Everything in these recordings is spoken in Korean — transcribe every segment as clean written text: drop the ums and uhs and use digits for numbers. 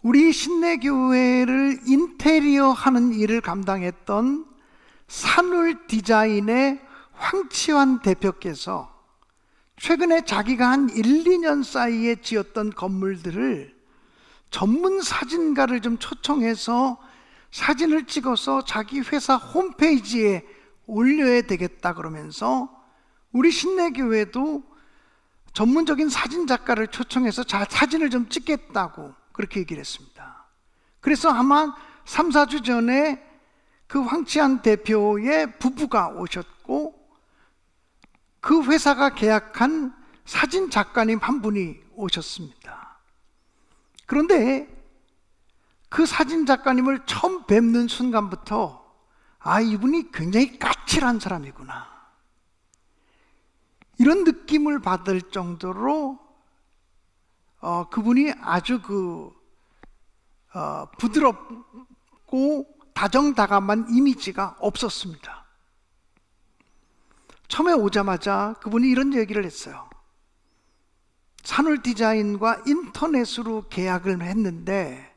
우리 신내교회를 인테리어 하는 일을 감당했던 산울 디자인의 황치환 대표께서 최근에 자기가 한 1, 2년 사이에 지었던 건물들을 전문 사진가를 좀 초청해서 사진을 찍어서 자기 회사 홈페이지에 올려야 되겠다 그러면서 우리 신내교회도 전문적인 사진 작가를 초청해서 사진을 좀 찍겠다고 그렇게 얘기를 했습니다. 그래서 아마 3, 4주 전에 그 황치환 대표의 부부가 오셨고 그 회사가 계약한 사진 작가님 한 분이 오셨습니다. 그런데 그 사진 작가님을 처음 뵙는 순간부터 이분이 굉장히 까칠한 사람이구나, 이런 느낌을 받을 정도로 그분이 아주 부드럽고 다정다감한 이미지가 없었습니다. 처음에 오자마자 그분이 이런 얘기를 했어요. 산울 디자인과 인터넷으로 계약을 했는데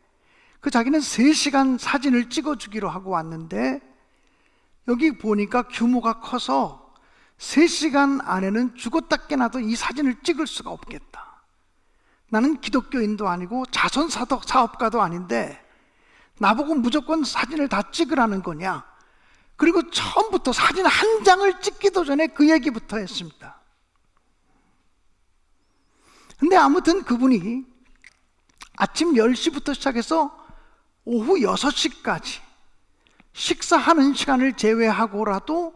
자기는 3시간 사진을 찍어주기로 하고 왔는데 여기 보니까 규모가 커서 3시간 안에는 죽었다 깨나도 이 사진을 찍을 수가 없겠다. 나는 기독교인도 아니고 자선 사업가도 아닌데 나보고 무조건 사진을 다 찍으라는 거냐. 그리고 처음부터 사진 한 장을 찍기도 전에 그 얘기부터 했습니다. 근데 아무튼 그분이 아침 10시부터 시작해서 오후 6시까지 식사하는 시간을 제외하고라도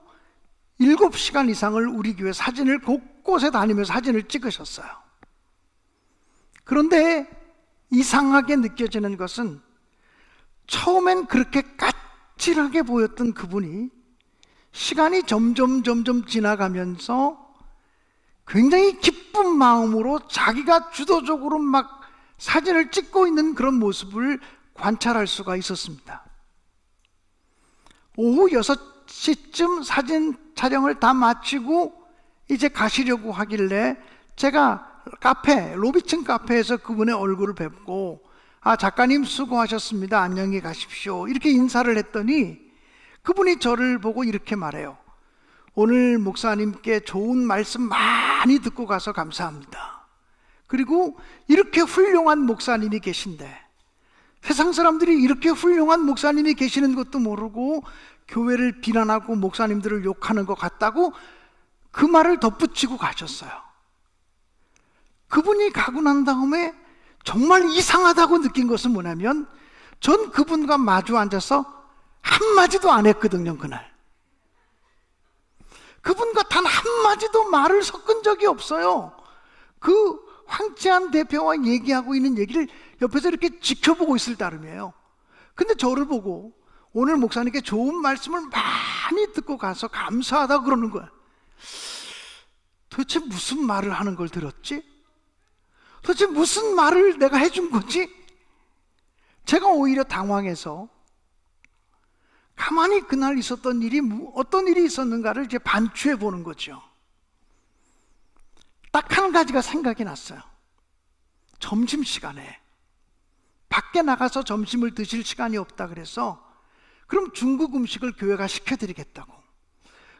7시간 이상을 우리 교회 사진을 곳곳에 다니면서 사진을 찍으셨어요. 그런데 이상하게 느껴지는 것은 처음엔 그렇게 까칠하게 보였던 그분이 시간이 점점 지나가면서 굉장히 기쁜 마음으로 자기가 주도적으로 막 사진을 찍고 있는 그런 모습을 관찰할 수가 있었습니다. 오후 6시쯤 사진 촬영을 다 마치고 이제 가시려고 하길래 제가 로비층 카페에서 그분의 얼굴을 뵙고 작가님 수고하셨습니다, 안녕히 가십시오, 이렇게 인사를 했더니 그분이 저를 보고 이렇게 말해요. 오늘 목사님께 좋은 말씀 많이 듣고 가서 감사합니다. 그리고 이렇게 훌륭한 목사님이 계신데 세상 사람들이 이렇게 훌륭한 목사님이 계시는 것도 모르고 교회를 비난하고 목사님들을 욕하는 것 같다고 그 말을 덧붙이고 가셨어요. 그분이 가고 난 다음에 정말 이상하다고 느낀 것은 뭐냐면 전 그분과 마주 앉아서 한마디도 안 했거든요. 그날 그분과 단 한마디도 말을 섞은 적이 없어요. 그 황치환 대표와 얘기하고 있는 얘기를 옆에서 이렇게 지켜보고 있을 따름이에요. 근데 저를 보고 오늘 목사님께 좋은 말씀을 많이 듣고 가서 감사하다고 그러는 거야. 도대체 무슨 말을 하는 걸 들었지? 도대체 무슨 말을 내가 해준 거지? 제가 오히려 당황해서 가만히 그날 있었던 일이 어떤 일이 있었는가를 이제 반추해 보는 거죠. 딱 한 가지가 생각이 났어요. 점심시간에 밖에 나가서 점심을 드실 시간이 없다 그래서 그럼 중국 음식을 교회가 시켜드리겠다고.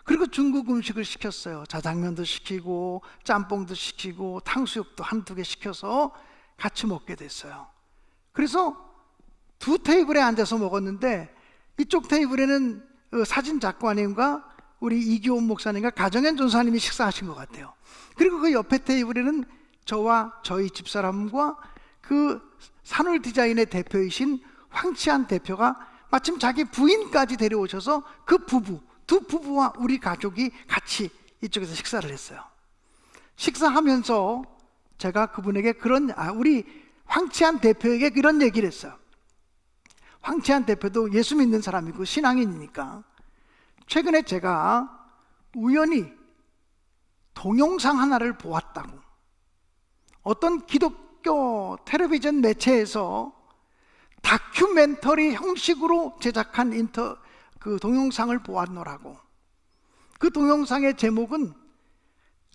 그리고 중국 음식을 시켰어요. 자장면도 시키고 짬뽕도 시키고 탕수육도 한두 개 시켜서 같이 먹게 됐어요. 그래서 2 테이블에 앉아서 먹었는데 이쪽 테이블에는 사진 작가님과 우리 이기원 목사님과 가정현 전사님이 식사하신 것 같아요. 그리고 그 옆에 테이블에는 저와 저희 집사람과 그 산울 디자인의 대표이신 황치환 대표가 마침 자기 부인까지 데려오셔서 그 두 부부와 우리 가족이 같이 이쪽에서 식사를 했어요. 식사하면서 제가 그분에게 우리 황치환 대표에게 그런 얘기를 했어요. 황치환 대표도 예수 믿는 사람이고 신앙인이니까 최근에 제가 우연히 동영상 하나를 보았다고. 어떤 기독교 텔레비전 매체에서 다큐멘터리 형식으로 제작한 그 동영상을 보았노라고. 그 동영상의 제목은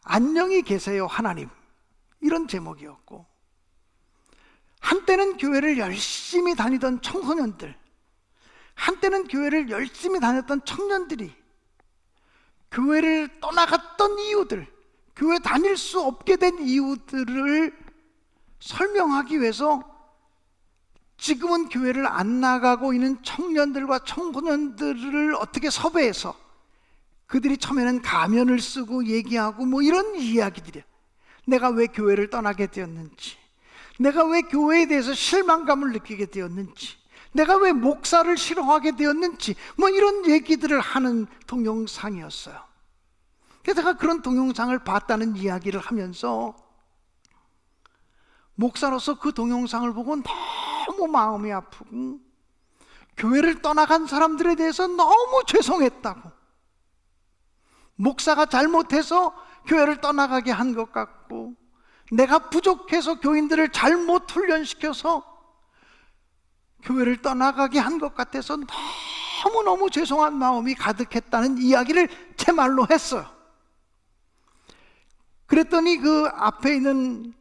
안녕히 계세요 하나님, 이런 제목이었고 한때는 교회를 열심히 다니던 청소년들, 한때는 교회를 열심히 다녔던 청년들이 교회를 떠나갔던 이유들, 교회 다닐 수 없게 된 이유들을 설명하기 위해서 지금은 교회를 안 나가고 있는 청년들과 청소년들을 어떻게 섭외해서 그들이 처음에는 가면을 쓰고 얘기하고 뭐 이런 이야기들이야. 내가 왜 교회를 떠나게 되었는지, 내가 왜 교회에 대해서 실망감을 느끼게 되었는지, 내가 왜 목사를 싫어하게 되었는지, 뭐 이런 얘기들을 하는 동영상이었어요. 그래서 제가 그런 동영상을 봤다는 이야기를 하면서 목사로서 그 동영상을 보고 너무 마음이 아프고 교회를 떠나간 사람들에 대해서 너무 죄송했다고, 목사가 잘못해서 교회를 떠나가게 한 것 같고 내가 부족해서 교인들을 잘못 훈련시켜서 교회를 떠나가게 한 것 같아서 너무너무 죄송한 마음이 가득했다는 이야기를 제 말로 했어요. 그랬더니 그 앞에 있는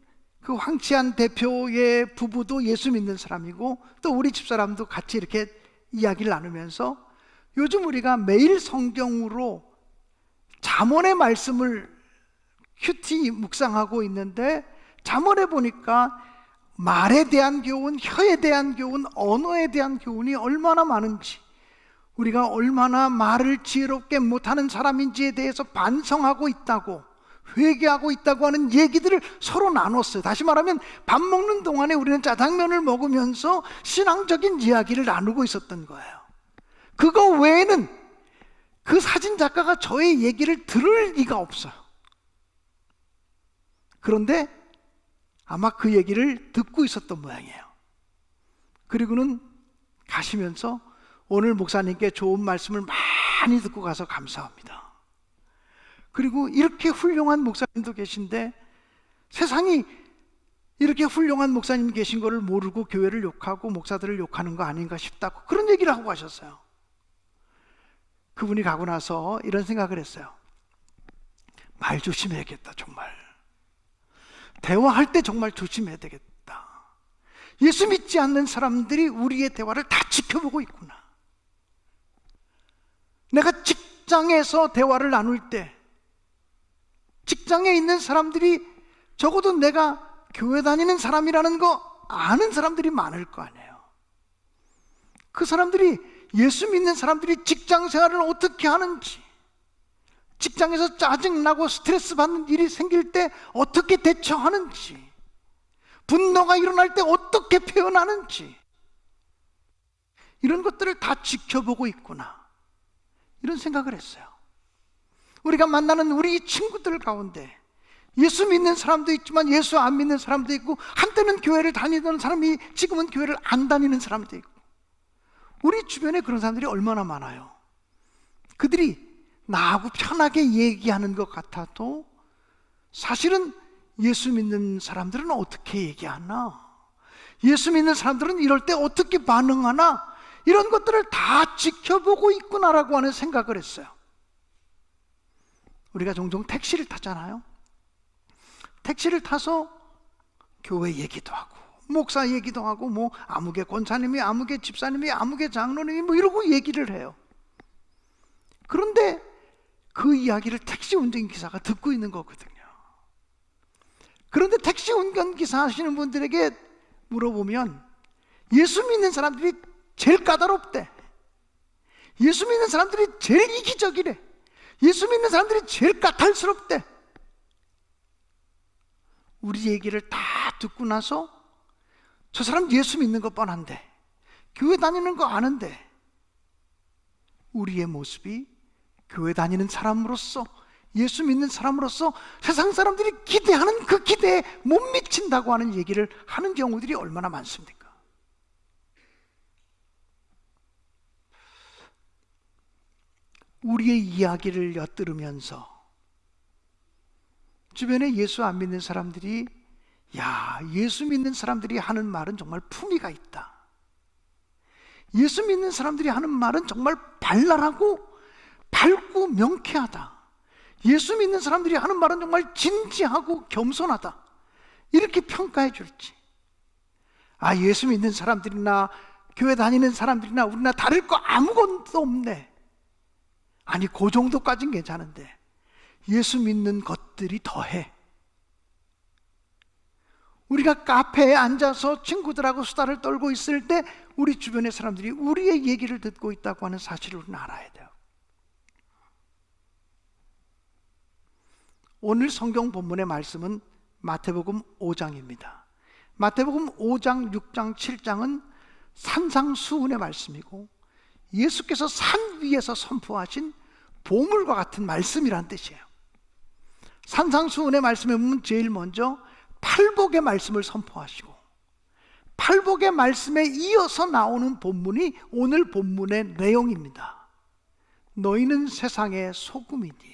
그 황치한 대표의 부부도 예수 믿는 사람이고 또 우리 집사람도 같이 이렇게 이야기를 나누면서 요즘 우리가 매일 성경으로 잠언의 말씀을 큐티 묵상하고 있는데, 잠언에 보니까 말에 대한 교훈, 혀에 대한 교훈, 언어에 대한 교훈이 얼마나 많은지, 우리가 얼마나 말을 지혜롭게 못하는 사람인지에 대해서 반성하고 있다고, 회개하고 있다고 하는 얘기들을 서로 나눴어요. 다시 말하면 밥 먹는 동안에 우리는 짜장면을 먹으면서 신앙적인 이야기를 나누고 있었던 거예요. 그거 외에는 그 사진 작가가 저의 얘기를 들을 리가 없어요. 그런데 아마 그 얘기를 듣고 있었던 모양이에요. 그리고는 가시면서 오늘 목사님께 좋은 말씀을 많이 듣고 가서 감사합니다. 그리고 이렇게 훌륭한 목사님도 계신데 세상이 이렇게 훌륭한 목사님 계신 거를 모르고 교회를 욕하고 목사들을 욕하는 거 아닌가 싶다고 그런 얘기를 하고 가셨어요. 그분이 가고 나서 이런 생각을 했어요. 말 조심해야겠다. 정말 대화할 때 정말 조심해야 되겠다. 예수 믿지 않는 사람들이 우리의 대화를 다 지켜보고 있구나. 내가 직장에서 대화를 나눌 때 직장에 있는 사람들이 적어도 내가 교회 다니는 사람이라는 거 아는 사람들이 많을 거 아니에요. 그 사람들이, 예수 믿는 사람들이 직장 생활을 어떻게 하는지, 직장에서 짜증나고 스트레스 받는 일이 생길 때 어떻게 대처하는지, 분노가 일어날 때 어떻게 표현하는지, 이런 것들을 다 지켜보고 있구나, 이런 생각을 했어요. 우리가 만나는 우리 친구들 가운데 예수 믿는 사람도 있지만 예수 안 믿는 사람도 있고, 한때는 교회를 다니던 사람이 지금은 교회를 안 다니는 사람도 있고, 우리 주변에 그런 사람들이 얼마나 많아요. 그들이 나하고 편하게 얘기하는 것 같아도 사실은 예수 믿는 사람들은 어떻게 얘기하나, 예수 믿는 사람들은 이럴 때 어떻게 반응하나, 이런 것들을 다 지켜보고 있구나라고 하는 생각을 했어요. 우리가 종종 택시를 타잖아요. 택시를 타서 교회 얘기도 하고 목사 얘기도 하고 뭐 아무개 권사님이, 아무개 집사님이, 아무개 장로님이 뭐 이러고 얘기를 해요. 그런데 그 이야기를 택시 운전기사가 듣고 있는 거거든요. 그런데 택시 운전기사 하시는 분들에게 물어보면 예수 믿는 사람들이 제일 까다롭대, 예수 믿는 사람들이 제일 이기적이래, 예수 믿는 사람들이 제일 까탈스럽대. 우리 얘기를 다 듣고 나서 저 사람 예수 믿는 거 뻔한데, 교회 다니는 거 아는데, 우리의 모습이 교회 다니는 사람으로서, 예수 믿는 사람으로서 세상 사람들이 기대하는 그 기대에 못 미친다고 하는 얘기를 하는 경우들이 얼마나 많습니까? 우리의 이야기를 엿들으면서 주변에 예수 안 믿는 사람들이, 야, 예수 믿는 사람들이 하는 말은 정말 품위가 있다, 예수 믿는 사람들이 하는 말은 정말 발랄하고 밝고 명쾌하다, 예수 믿는 사람들이 하는 말은 정말 진지하고 겸손하다, 이렇게 평가해 줄지, 예수 믿는 사람들이나 교회 다니는 사람들이나 우리나 다를 거 아무것도 없네. 아니, 그 정도까진 괜찮은데 예수 믿는 것들이 더해. 우리가 카페에 앉아서 친구들하고 수다를 떨고 있을 때 우리 주변의 사람들이 우리의 얘기를 듣고 있다고 하는 사실을 우리는 알아야 돼요. 오늘 성경 본문의 말씀은 마태복음 5장입니다. 마태복음 5장, 6장, 7장은 산상수훈의 말씀이고 예수께서 산 위에서 선포하신 보물과 같은 말씀이란 뜻이에요. 산상수훈의 말씀에 보면 제일 먼저 팔복의 말씀을 선포하시고 팔복의 말씀에 이어서 나오는 본문이 오늘 본문의 내용입니다. 너희는 세상의 소금이니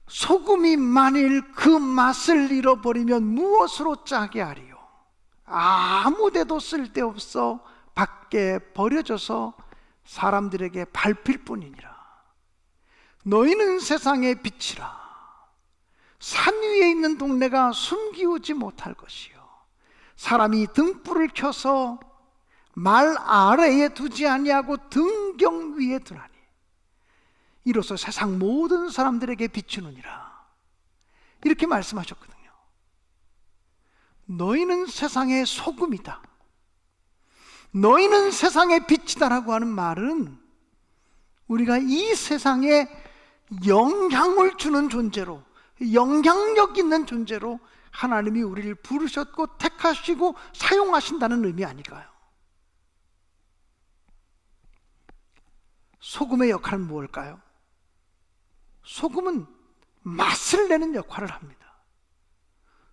소금이 만일 그 맛을 잃어버리면 무엇으로 짜게 하리요? 아무데도 쓸데없어 밖에 버려져서 사람들에게 밟힐 뿐이니라. 너희는 세상의 빛이라. 산 위에 있는 동네가 숨기우지 못할 것이요 사람이 등불을 켜서 말 아래에 두지 아니하고 등경 위에 두나니 이로써 세상 모든 사람들에게 비추느니라. 이렇게 말씀하셨거든요. 너희는 세상의 소금이다, 너희는 세상의 빛이다라고 하는 말은 우리가 이 세상에 영향을 주는 존재로, 영향력 있는 존재로 하나님이 우리를 부르셨고 택하시고 사용하신다는 의미 아닐까요? 소금의 역할은 무엇일까요? 소금은 맛을 내는 역할을 합니다.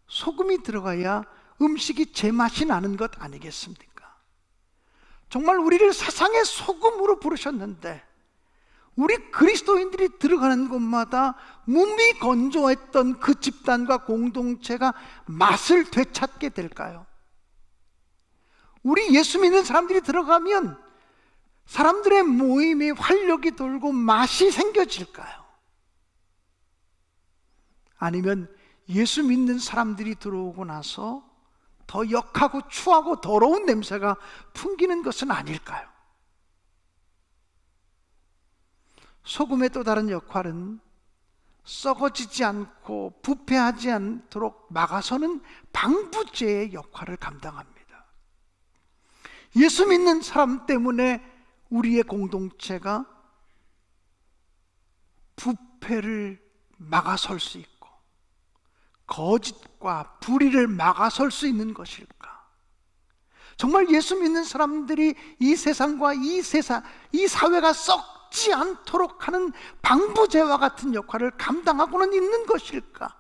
소금이 들어가야 음식이 제맛이 나는 것 아니겠습니까? 정말 우리를 세상의 소금으로 부르셨는데 우리 그리스도인들이 들어가는 곳마다 몸이 건조했던 그 집단과 공동체가 맛을 되찾게 될까요? 우리 예수 믿는 사람들이 들어가면 사람들의 모임이 활력이 돌고 맛이 생겨질까요? 아니면 예수 믿는 사람들이 들어오고 나서 더 역하고 추하고 더러운 냄새가 풍기는 것은 아닐까요? 소금의 또 다른 역할은 썩어지지 않고 부패하지 않도록 막아서는 방부제의 역할을 감당합니다. 예수 믿는 사람 때문에 우리의 공동체가 부패를 막아설 수 있고 거짓과 불의를 막아설 수 있는 것일까? 정말 예수 믿는 사람들이 이 세상과 이 사회가 썩지 않도록 하는 방부제와 같은 역할을 감당하고는 있는 것일까?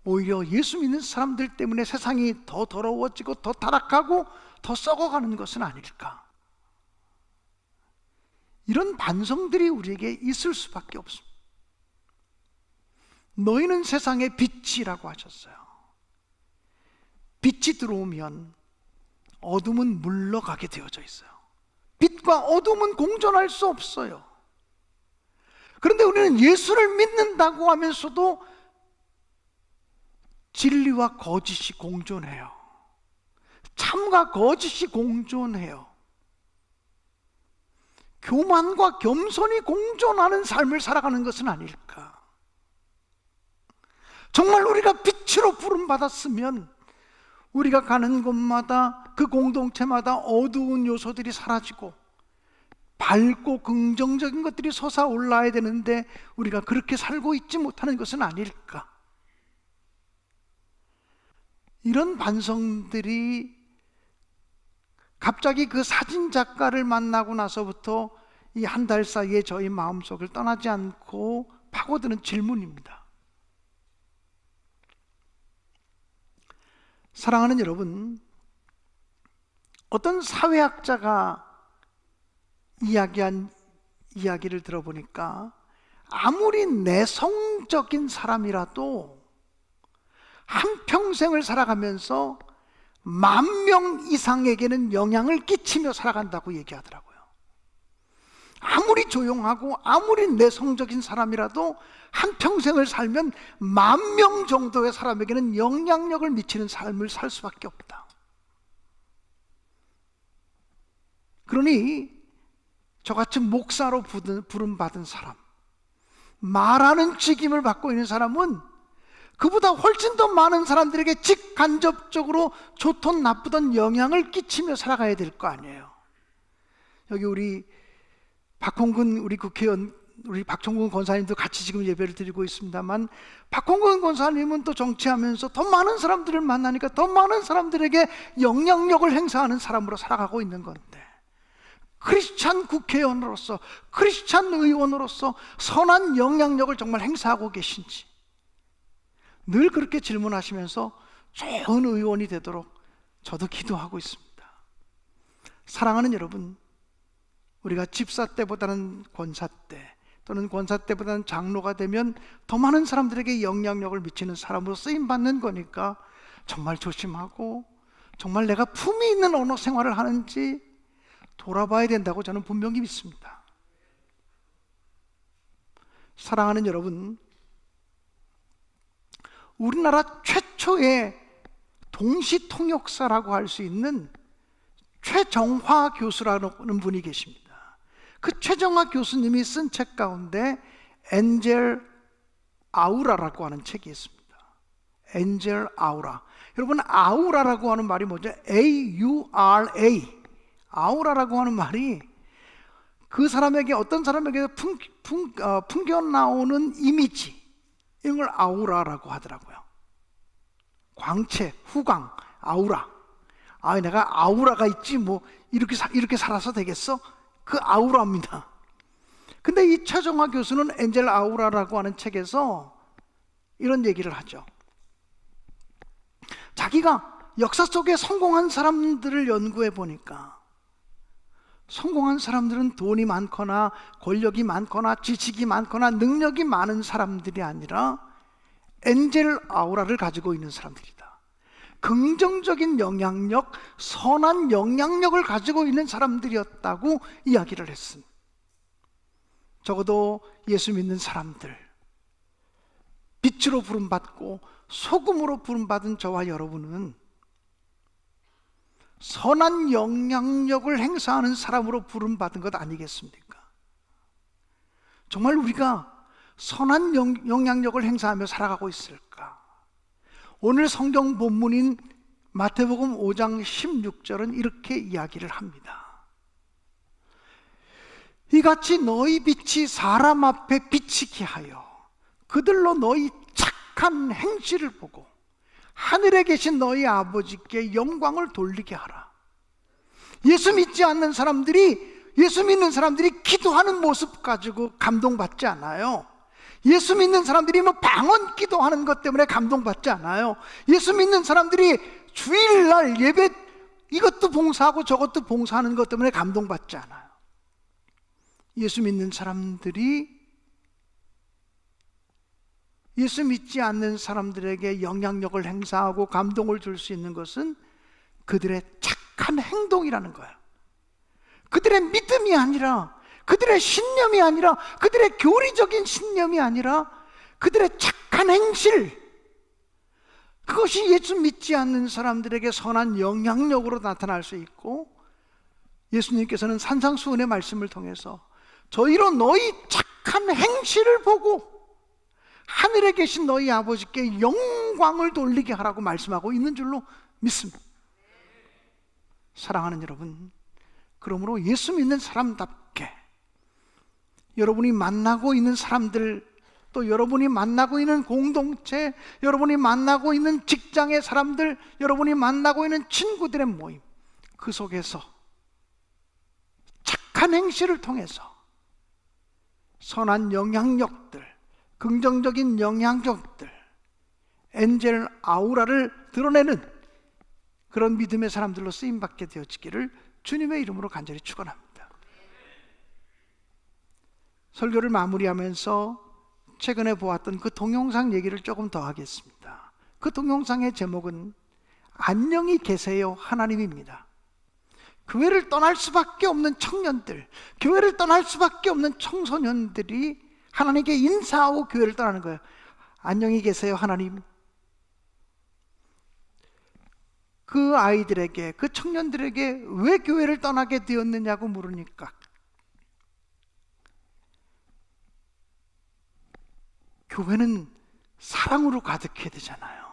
오히려 예수 믿는 사람들 때문에 세상이 더 더러워지고 더 타락하고 더 썩어가는 것은 아닐까? 이런 반성들이 우리에게 있을 수밖에 없습니다. 너희는 세상의 빛이라고 하셨어요. 빛이 들어오면 어둠은 물러가게 되어져 있어요. 빛과 어둠은 공존할 수 없어요. 그런데 우리는 예수를 믿는다고 하면서도 진리와 거짓이 공존해요. 참과 거짓이 공존해요. 교만과 겸손이 공존하는 삶을 살아가는 것은 아닐까? 정말 우리가 빛으로 부름받았으면 우리가 가는 곳마다 그 공동체마다 어두운 요소들이 사라지고 밝고 긍정적인 것들이 솟아올라야 되는데 우리가 그렇게 살고 있지 못하는 것은 아닐까? 이런 반성들이 갑자기 그 사진 작가를 만나고 나서부터 이 한 달 사이에 저희 마음속을 떠나지 않고 파고드는 질문입니다. 사랑하는 여러분, 어떤 사회학자가 이야기한 이야기를 들어보니까 아무리 내성적인 사람이라도 한평생을 살아가면서 10,000명 이상에게는 영향을 끼치며 살아간다고 얘기하더라고요. 아무리 조용하고 아무리 내성적인 사람이라도 한평생을 살면 10,000명 정도의 사람에게는 영향력을 미치는 삶을 살 수밖에 없다. 그러니 저같이 목사로 부름받은 사람, 말하는 직임을 받고 있는 사람은 그보다 훨씬 더 많은 사람들에게 직간접적으로 좋든 나쁘든 영향을 끼치며 살아가야 될 거 아니에요. 여기 우리 박홍근 우리 국회의원, 우리 박종근 권사님도 같이 지금 예배를 드리고 있습니다만, 박홍근 권사님은 또 정치하면서 더 많은 사람들을 만나니까 더 많은 사람들에게 영향력을 행사하는 사람으로 살아가고 있는 건데, 크리스찬 국회의원으로서, 크리스찬 의원으로서 선한 영향력을 정말 행사하고 계신지 늘 그렇게 질문하시면서 좋은 의원이 되도록 저도 기도하고 있습니다. 사랑하는 여러분, 우리가 집사 때보다는 권사 때, 또는 권사 때보다는 장로가 되면 더 많은 사람들에게 영향력을 미치는 사람으로 쓰임받는 거니까 정말 조심하고, 정말 내가 품위 있는 언어 생활을 하는지 돌아봐야 된다고 저는 분명히 믿습니다. 사랑하는 여러분, 우리나라 최초의 동시통역사라고 할 수 있는 최정화 교수라는 분이 계십니다. 그 최정화 교수님이 쓴 책 가운데 엔젤 아우라라고 하는 책이 있습니다. 엔젤 아우라. 여러분, 아우라라고 하는 말이 뭐죠? A-U-R-A. 아우라라고 하는 말이 그 사람에게, 어떤 사람에게 풍겨나오는 이미지, 이런 걸 아우라라고 하더라고요. 광채, 후광, 아우라. 아, 내가 아우라가 있지 뭐 이렇게 살아서 되겠어? 그 아우라입니다. 근데 이 최정화 교수는 엔젤 아우라라고 하는 책에서 이런 얘기를 하죠. 자기가 역사 속에 성공한 사람들을 연구해 보니까 성공한 사람들은 돈이 많거나 권력이 많거나 지식이 많거나 능력이 많은 사람들이 아니라 엔젤 아우라를 가지고 있는 사람들이다. 긍정적인 영향력, 선한 영향력을 가지고 있는 사람들이었다고 이야기를 했습니다. 적어도 예수 믿는 사람들, 빛으로 부름받고 소금으로 부름받은 저와 여러분은 선한 영향력을 행사하는 사람으로 부름받은 것 아니겠습니까? 정말 우리가 선한 영향력을 행사하며 살아가고 있을까? 오늘 성경 본문인 마태복음 5장 16절은 이렇게 이야기를 합니다. 이같이 너희 빛이 사람 앞에 비치게 하여 그들로 너희 착한 행실을 보고 하늘에 계신 너희 아버지께 영광을 돌리게 하라. 예수 믿지 않는 사람들이, 예수 믿는 사람들이 기도하는 모습 가지고 감동받지 않아요. 예수 믿는 사람들이 뭐 방언 기도하는 것 때문에 감동받지 않아요. 예수 믿는 사람들이 주일날 예배 이것도 봉사하고 저것도 봉사하는 것 때문에 감동받지 않아요. 예수 믿는 사람들이 예수 믿지 않는 사람들에게 영향력을 행사하고 감동을 줄 수 있는 것은 그들의 착한 행동이라는 거예요. 그들의 믿음이 아니라, 그들의 신념이 아니라, 그들의 교리적인 신념이 아니라 그들의 착한 행실, 그것이 예수 믿지 않는 사람들에게 선한 영향력으로 나타날 수 있고, 예수님께서는 산상수훈의 말씀을 통해서 저희로 너희 착한 행실을 보고 하늘에 계신 너희 아버지께 영광을 돌리게 하라고 말씀하고 있는 줄로 믿습니다. 사랑하는 여러분, 그러므로 예수 믿는 사람답게 여러분이 만나고 있는 사람들, 또 여러분이 만나고 있는 공동체, 여러분이 만나고 있는 직장의 사람들, 여러분이 만나고 있는 친구들의 모임, 그 속에서 착한 행실을 통해서 선한 영향력들, 긍정적인 영향력들, 엔젤 아우라를 드러내는 그런 믿음의 사람들로 쓰임받게 되어지기를 주님의 이름으로 간절히 축원합니다. 설교를 마무리하면서 최근에 보았던 그 동영상 얘기를 조금 더 하겠습니다. 그 동영상의 제목은 안녕히 계세요 하나님입니다. 교회를 떠날 수밖에 없는 청년들, 교회를 떠날 수밖에 없는 청소년들이 하나님께 인사하고 교회를 떠나는 거예요. 안녕히 계세요, 하나님. 그 아이들에게, 그 청년들에게 왜 교회를 떠나게 되었느냐고 물으니까 교회는 사랑으로 가득해야 되잖아요.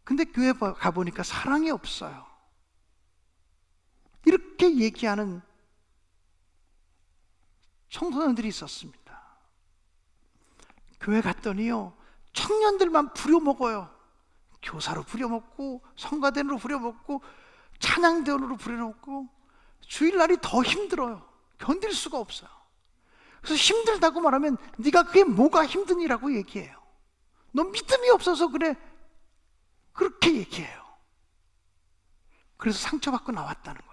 근데 교회 가보니까 사랑이 없어요. 이렇게 얘기하는 청소년들이 있었습니다. 교회 갔더니요, 청년들만 부려먹어요. 교사로 부려먹고, 성가대로 부려먹고, 찬양대원으로 부려먹고, 주일날이 더 힘들어요. 견딜 수가 없어요. 그래서 힘들다고 말하면 네가 그게 뭐가 힘드니라고 얘기해요. 너 믿음이 없어서 그래. 그렇게 얘기해요. 그래서 상처받고 나왔다는 거예요.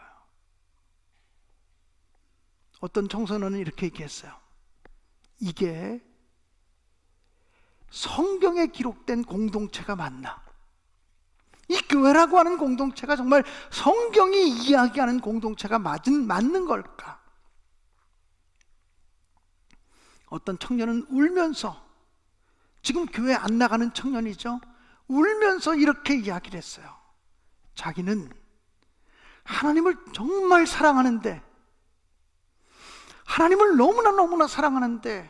어떤 청소년은 이렇게 얘기했어요. 이게 성경에 기록된 공동체가 맞나? 이 교회라고 하는 공동체가 정말 성경이 이야기하는 공동체가 맞는 걸까? 어떤 청년은 울면서, 지금 교회 안 나가는 청년이죠, 울면서 이렇게 이야기를 했어요. 자기는 하나님을 정말 사랑하는데, 하나님을 너무나 사랑하는데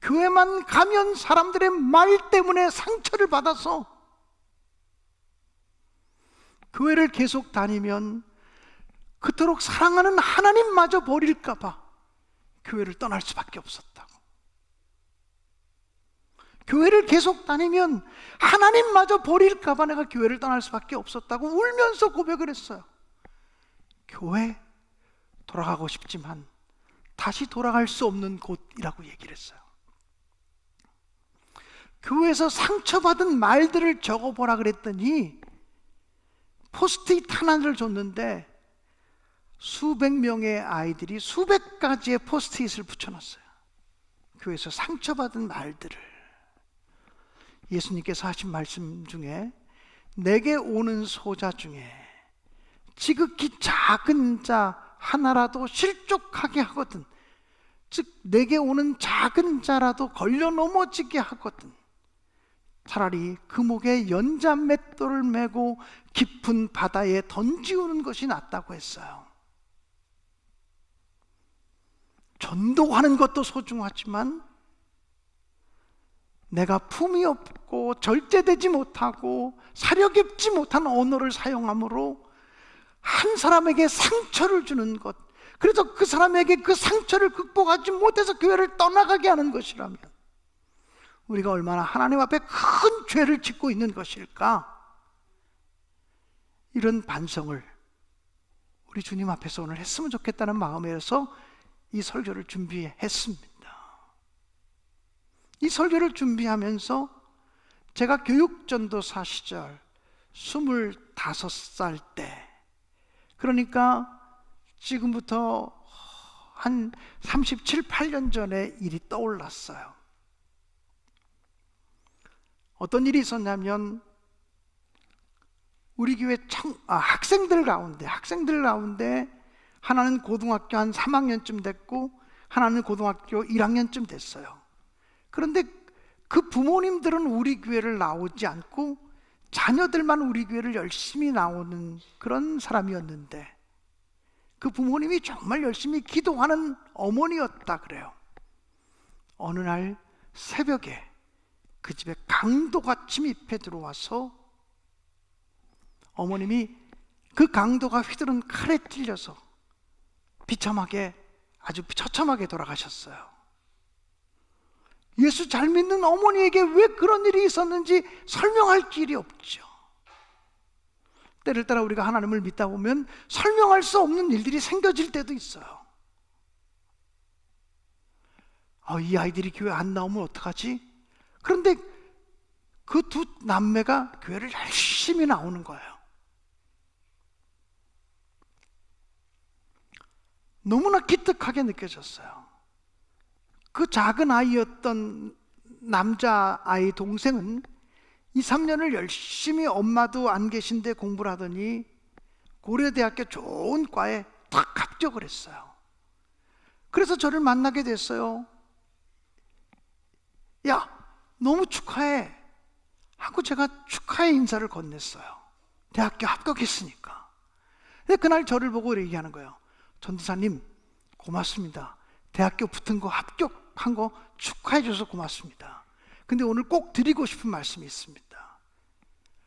교회만 가면 사람들의 말 때문에 상처를 받아서 교회를 계속 다니면 그토록 사랑하는 하나님마저 버릴까 봐 교회를 떠날 수밖에 없었다고. 교회를 계속 다니면 하나님마저 버릴까 봐 내가 교회를 떠날 수밖에 없었다고 울면서 고백을 했어요. 교회 돌아가고 싶지만 다시 돌아갈 수 없는 곳이라고 얘기를 했어요. 교회에서 상처받은 말들을 적어보라 그랬더니 포스트잇 하나를 줬는데 수백 명의 아이들이 수백 가지의 포스트잇을 붙여놨어요. 교회에서 상처받은 말들을. 예수님께서 하신 말씀 중에 내게 오는 소자 중에 지극히 작은 자 하나라도 실족하게 하거든, 즉 내게 오는 작은 자라도 걸려 넘어지게 하거든 차라리 그 목에 연자 맷돌을 메고 깊은 바다에 던지우는 것이 낫다고 했어요. 전도하는 것도 소중하지만 내가 품이 없고 절제되지 못하고 사려 깊지 못한 언어를 사용함으로 한 사람에게 상처를 주는 것, 그래서 그 사람에게 그 상처를 극복하지 못해서 교회를 떠나가게 하는 것이라면 우리가 얼마나 하나님 앞에 큰 죄를 짓고 있는 것일까? 이런 반성을 우리 주님 앞에서 오늘 했으면 좋겠다는 마음에서 이 설교를 준비했습니다. 이 설교를 준비하면서 제가 교육전도사 시절 25살 때, 그러니까 지금부터 한 37, 8년 전에 일이 떠올랐어요. 어떤 일이 있었냐면 우리 교회 학생들 가운데 하나는 고등학교 한 3학년쯤 됐고 하나는 고등학교 1학년쯤 됐어요. 그런데 그 부모님들은 우리 교회를 나오지 않고 자녀들만 우리 교회를 열심히 나오는 그런 사람이었는데 그 부모님이 정말 열심히 기도하는 어머니였다 그래요. 어느 날 새벽에 그 집에 강도가 침입해 들어와서 어머님이 그 강도가 휘두른 칼에 찔려서 아주 처참하게 돌아가셨어요. 예수 잘 믿는 어머니에게 왜 그런 일이 있었는지 설명할 길이 없죠. 때를 따라 우리가 하나님을 믿다 보면 설명할 수 없는 일들이 생겨질 때도 있어요. 이 아이들이 교회 안 나오면 어떡하지? 그런데 그 두 남매가 교회를 열심히 나오는 거예요. 너무나 기특하게 느껴졌어요. 그 작은 아이였던 남자아이 동생은 2, 3년을 열심히 엄마도 안 계신데 공부를 하더니 고려대학교 좋은 과에 딱 합격을 했어요. 그래서 저를 만나게 됐어요. 야, 너무 축하해 하고 제가 축하의 인사를 건넸어요. 대학교 합격했으니까. 근데 그날 저를 보고 얘기하는 거예요. 전도사님, 고맙습니다. 대학교 붙은 거, 합격한 거 축하해 줘서 고맙습니다. 근데 오늘 꼭 드리고 싶은 말씀이 있습니다.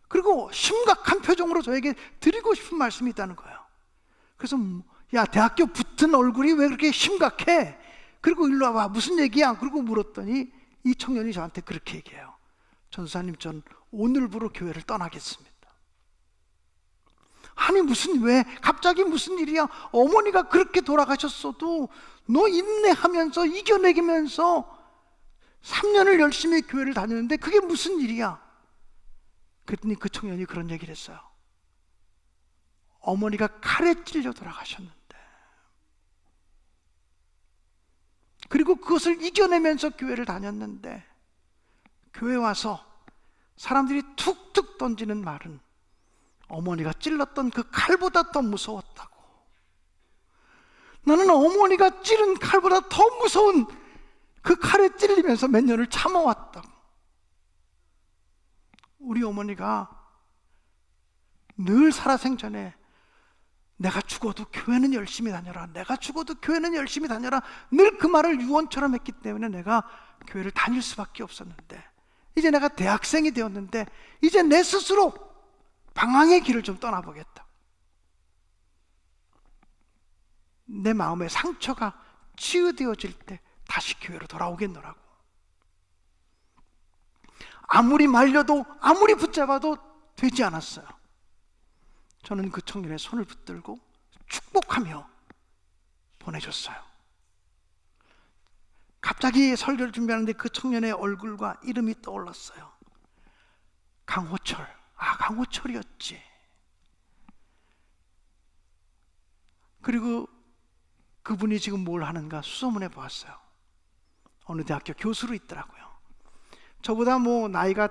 그리고 심각한 표정으로 저에게 드리고 싶은 말씀이 있다는 거예요. 그래서 야, 대학교 붙은 얼굴이 왜 그렇게 심각해? 그리고 일로 와봐, 무슨 얘기야? 그리고 물었더니 이 청년이 저한테 그렇게 얘기해요. 전도사님, 전 오늘부로 교회를 떠나겠습니다. 아니, 왜 갑자기 무슨 일이야? 어머니가 그렇게 돌아가셨어도 너 인내하면서 이겨내기면서 3년을 열심히 교회를 다녔는데 그게 무슨 일이야? 그랬더니 그 청년이 그런 얘기를 했어요. 어머니가 칼에 찔려 돌아가셨는데, 그리고 그것을 이겨내면서 교회를 다녔는데, 교회 와서 사람들이 툭툭 던지는 말은 어머니가 찔렀던 그 칼보다 더 무서웠다고. 나는 어머니가 찌른 칼보다 더 무서운 그 칼에 찔리면서 몇 년을 참아왔다고. 우리 어머니가 늘 살아생전에 내가 죽어도 교회는 열심히 다녀라, 내가 죽어도 교회는 열심히 다녀라, 늘 그 말을 유언처럼 했기 때문에 내가 교회를 다닐 수밖에 없었는데, 이제 내가 대학생이 되었는데 이제 내 스스로 방황의 길을 좀 떠나보겠다. 내 마음의 상처가 치유되어질 때 다시 교회로 돌아오겠노라고. 아무리 말려도 아무리 붙잡아도 되지 않았어요. 저는 그 청년의 손을 붙들고 축복하며 보내줬어요. 갑자기 설교를 준비하는데 그 청년의 얼굴과 이름이 떠올랐어요. 강호철. 강호철이었지. 그리고 그분이 지금 뭘 하는가 수소문해 보았어요. 어느 대학교 교수로 있더라고요. 저보다 나이가,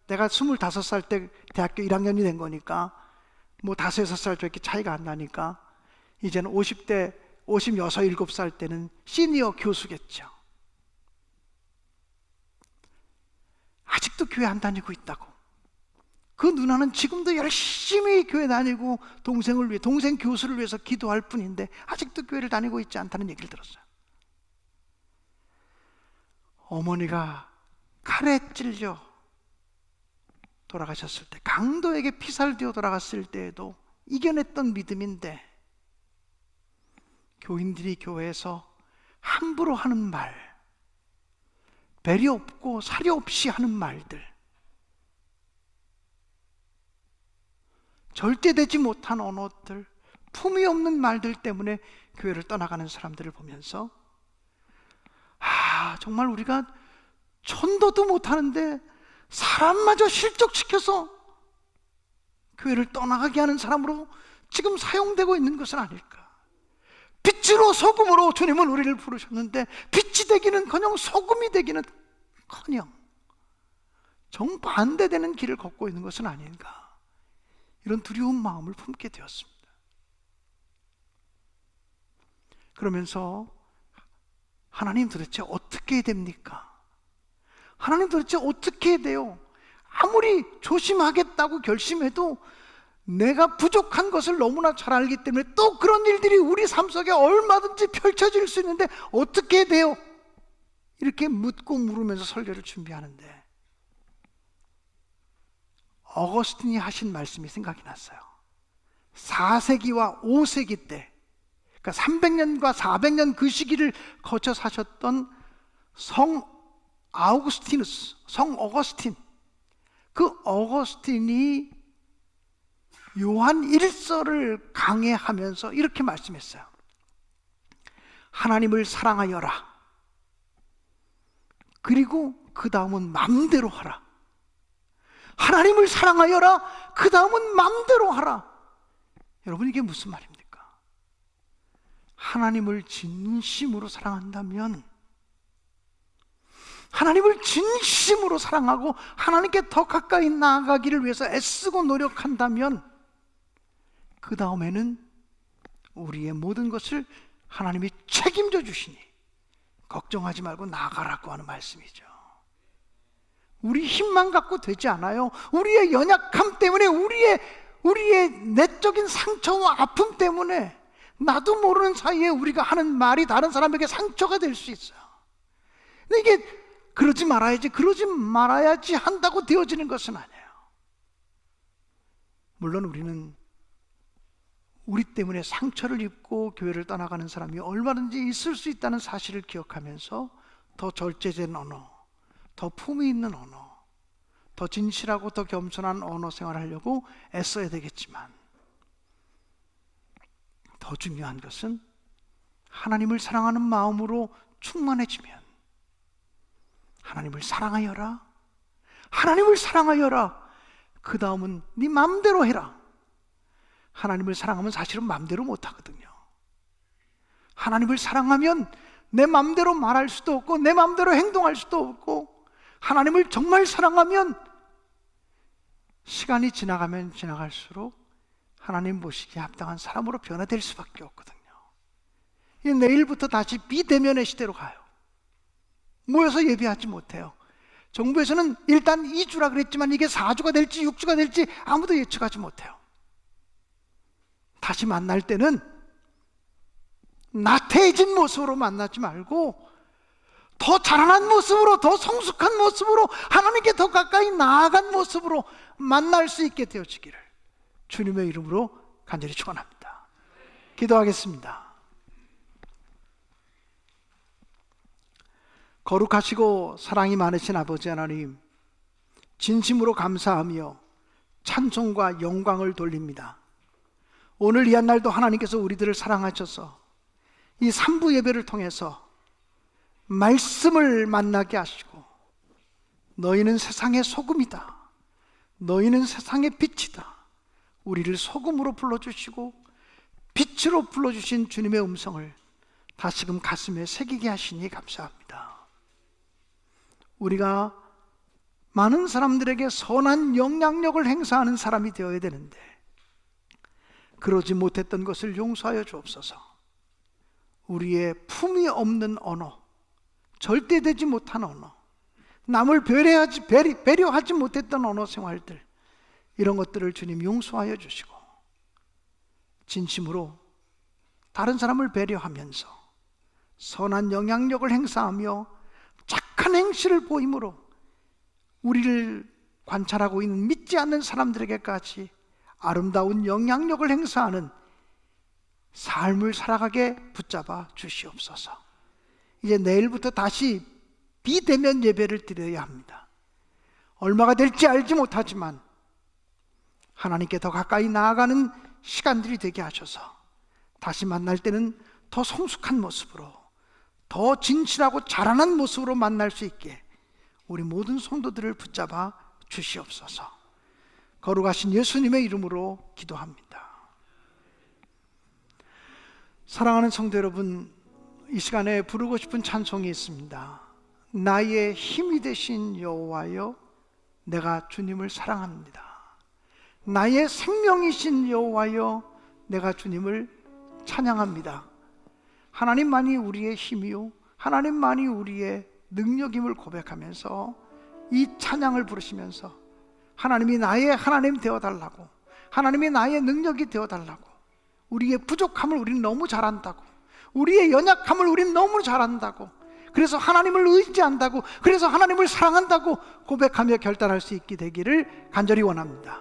내가 25살 때 대학교 1학년이 된 거니까 5, 6살 저렇게 차이가 안 나니까 이제는 50대 56, 7살 때는 시니어 교수겠죠. 아직도 교회 안 다니고 있다고. 그 누나는 지금도 열심히 교회 다니고 동생 교수를 위해서 기도할 뿐인데 아직도 교회를 다니고 있지 않다는 얘기를 들었어요. 어머니가 칼에 찔려 돌아가셨을 때, 강도에게 피살되어 돌아갔을 때에도 이겨냈던 믿음인데, 교인들이 교회에서 함부로 하는 말, 배려 없고 사려 없이 하는 말들, 절대되지 못한 언어들, 품위 없는 말들 때문에 교회를 떠나가는 사람들을 보면서 정말 우리가 천도도 못하는데 사람마저 실족시켜서 교회를 떠나가게 하는 사람으로 지금 사용되고 있는 것은 아닐까. 빛으로 소금으로 주님은 우리를 부르셨는데 빛이 되기는커녕 소금이 되기는커녕 정반대되는 길을 걷고 있는 것은 아닌가, 이런 두려운 마음을 품게 되었습니다. 그러면서 하나님 도대체 어떻게 해야 됩니까? 하나님 도대체 어떻게 해야 돼요? 아무리 조심하겠다고 결심해도 내가 부족한 것을 너무나 잘 알기 때문에 또 그런 일들이 우리 삶 속에 얼마든지 펼쳐질 수 있는데 어떻게 해야 돼요? 이렇게 묻고 물으면서 설교를 준비하는데 어거스틴이 하신 말씀이 생각이 났어요. 4세기와 5세기 때, 그러니까 300년과 400년 그 시기를 거쳐 사셨던 성 어거스틴, 그 어거스틴이 요한 1서를 강해하면서 이렇게 말씀했어요. 하나님을 사랑하여라. 그리고 그 다음은 맘대로 하라. 하나님을 사랑하여라. 그 다음은 맘대로 하라. 여러분, 이게 무슨 말입니까? 하나님을 진심으로 사랑한다면, 하나님을 진심으로 사랑하고 하나님께 더 가까이 나아가기를 위해서 애쓰고 노력한다면 그 다음에는 우리의 모든 것을 하나님이 책임져 주시니 걱정하지 말고 나가라고 하는 말씀이죠. 우리 힘만 갖고 되지 않아요. 우리의 연약함 때문에, 우리의 내적인 상처와 아픔 때문에 나도 모르는 사이에 우리가 하는 말이 다른 사람에게 상처가 될 수 있어요. 근데 이게 그러지 말아야지 한다고 되어지는 것은 아니에요. 물론 우리는 우리 때문에 상처를 입고 교회를 떠나가는 사람이 얼마든지 있을 수 있다는 사실을 기억하면서 더 절제된 언어, 더 품위 있는 언어, 더 진실하고 더 겸손한 언어 생활을 하려고 애써야 되겠지만, 더 중요한 것은 하나님을 사랑하는 마음으로 충만해지면, 하나님을 사랑하여라, 하나님을 사랑하여라, 그 다음은 네 마음대로 해라. 하나님을 사랑하면 사실은 마음대로 못하거든요. 하나님을 사랑하면 내 마음대로 말할 수도 없고 내 마음대로 행동할 수도 없고, 하나님을 정말 사랑하면 시간이 지나가면 지나갈수록 하나님 보시기에 합당한 사람으로 변화될 수밖에 없거든요. 내일부터 다시 비대면의 시대로 가요. 모여서 예배하지 못해요. 정부에서는 일단 2주라 그랬지만 이게 4주가 될지 6주가 될지 아무도 예측하지 못해요. 다시 만날 때는 나태해진 모습으로 만나지 말고 더 자라난 모습으로, 더 성숙한 모습으로, 하나님께 더 가까이 나아간 모습으로 만날 수 있게 되어지기를 주님의 이름으로 간절히 축원합니다. 기도하겠습니다. 거룩하시고 사랑이 많으신 아버지 하나님, 진심으로 감사하며 찬송과 영광을 돌립니다. 오늘 이 한날도 하나님께서 우리들을 사랑하셔서 이 3부 예배를 통해서 말씀을 만나게 하시고, 너희는 세상의 소금이다, 너희는 세상의 빛이다, 우리를 소금으로 불러주시고 빛으로 불러주신 주님의 음성을 다시금 가슴에 새기게 하시니 감사합니다. 우리가 많은 사람들에게 선한 영향력을 행사하는 사람이 되어야 되는데 그러지 못했던 것을 용서하여 주옵소서. 우리의 품이 없는 언어, 절대 되지 못한 언어, 남을 배려하지 못했던 언어 생활들, 이런 것들을 주님 용서하여 주시고 진심으로 다른 사람을 배려하면서 선한 영향력을 행사하며 착한 행실을 보임으로 우리를 관찰하고 있는 믿지 않는 사람들에게까지 아름다운 영향력을 행사하는 삶을 살아가게 붙잡아 주시옵소서. 이제 내일부터 다시 비대면 예배를 드려야 합니다. 얼마가 될지 알지 못하지만 하나님께 더 가까이 나아가는 시간들이 되게 하셔서 다시 만날 때는 더 성숙한 모습으로, 더 진실하고 자라난 모습으로 만날 수 있게 우리 모든 성도들을 붙잡아 주시옵소서. 거룩하신 예수님의 이름으로 기도합니다. 사랑하는 성도 여러분, 이 시간에 부르고 싶은 찬송이 있습니다. 나의 힘이 되신 여호와여, 내가 주님을 사랑합니다. 나의 생명이신 여호와여, 내가 주님을 찬양합니다. 하나님만이 우리의 힘이요, 하나님만이 우리의 능력임을 고백하면서 이 찬양을 부르시면서 하나님이 나의 하나님 되어달라고, 하나님이 나의 능력이 되어달라고, 우리의 부족함을 우리는 너무 잘한다고, 우리의 연약함을 우리는 너무 잘한다고, 그래서 하나님을 의지한다고, 그래서 하나님을 사랑한다고 고백하며 결단할 수 있게 되기를 간절히 원합니다.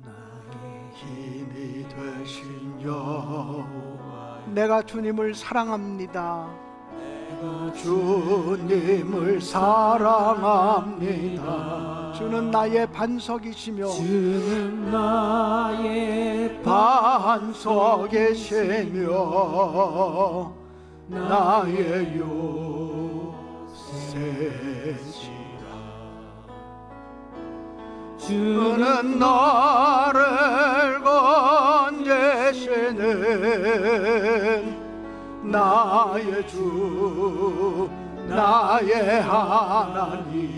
나의 힘이 되신 여호와, 내가 주님을 사랑합니다. 내가 주님을 사랑합니다. 주는 나의 반석이시며 주는 나의 반석이시며 나의 요새시라. 주는 나를 건지시는 나의 주 나의 하나님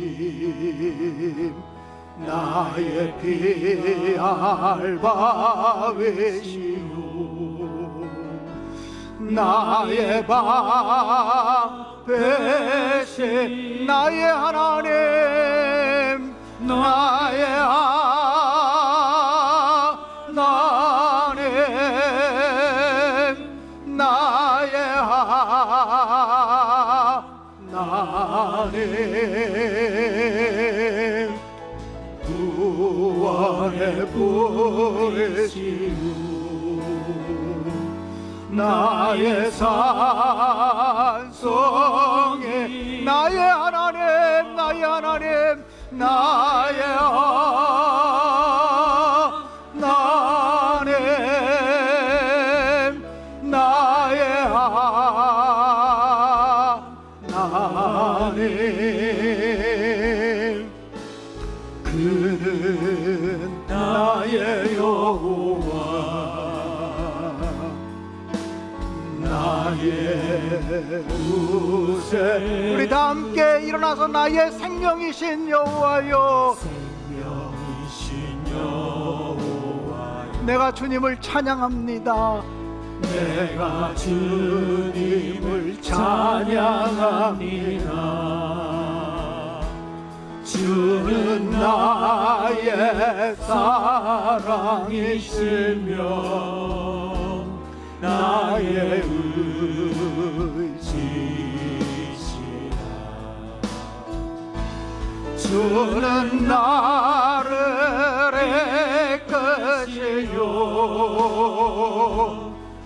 나의 피 얇아외시오 나의 방패신 나의 하나님 나의 하나님 나의 하나님 구원의 보혜시오 나의 산성이 나의 하나님 나의 하나님 나의 하나님 나의 하나님 그는 나의 여호와 나의 구세 우리 다 함께 일어나서 나의 생명이신 여호와여 생명이신 여호와여 내가 주님을 찬양합니다 내가 주님을 찬양합니다 주는 나의 사랑이시며 나의 의지시라 주는 나를 애끄시요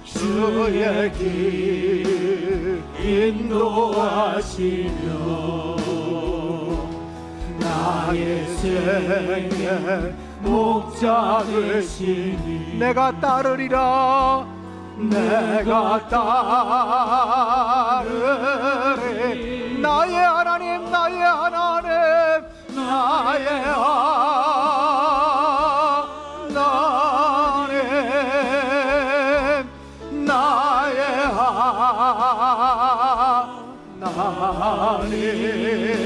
주의 길 인도하시며 나의 생의 목자 되시니 내가 따르리라 내가 따르리 나의 하나님 나의 하나님 나의 하나님 나의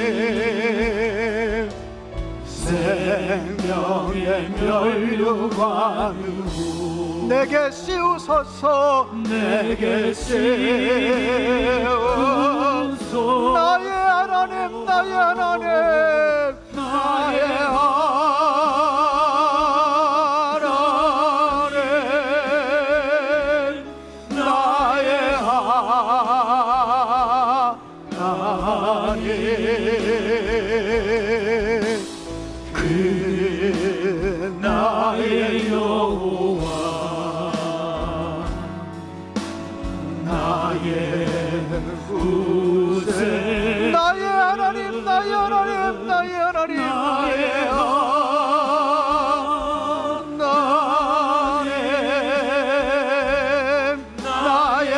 하나님 생명의 면류관으로 내게 씌우소서 내게 씌우소서 나의 하나님 나의 하나님 나의 하나님 나의 하나님 그 나의 여호와 나의 구세 나의 하나님 나의 하나님 나의 하나님 나의 하나님 나의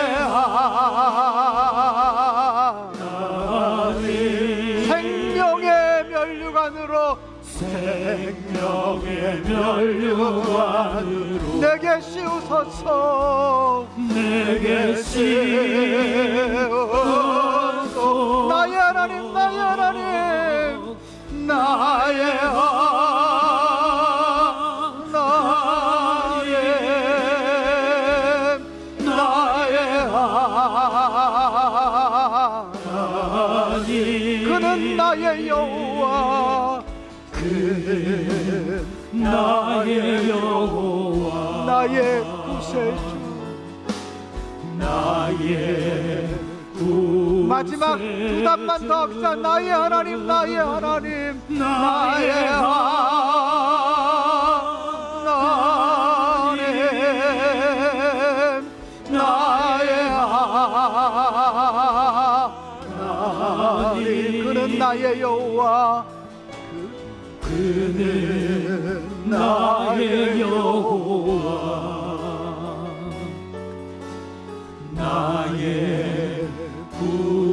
하나님 생명의 면류관으로 생명의 면류관으로 내게 씌우소서 내게 씌우소서 나의 하나님 나의 하나님 나의 하나님 나의 하나님 그는 나의 여호와 그는 나의 여호와 나의 구세주 나의 구세주 마지막 두 단만 더 합시다 나의 하나님 나의 하나님 나의 하나님 나의 하나님 그는 나의 여호와 그는 나의 여호와 나의 구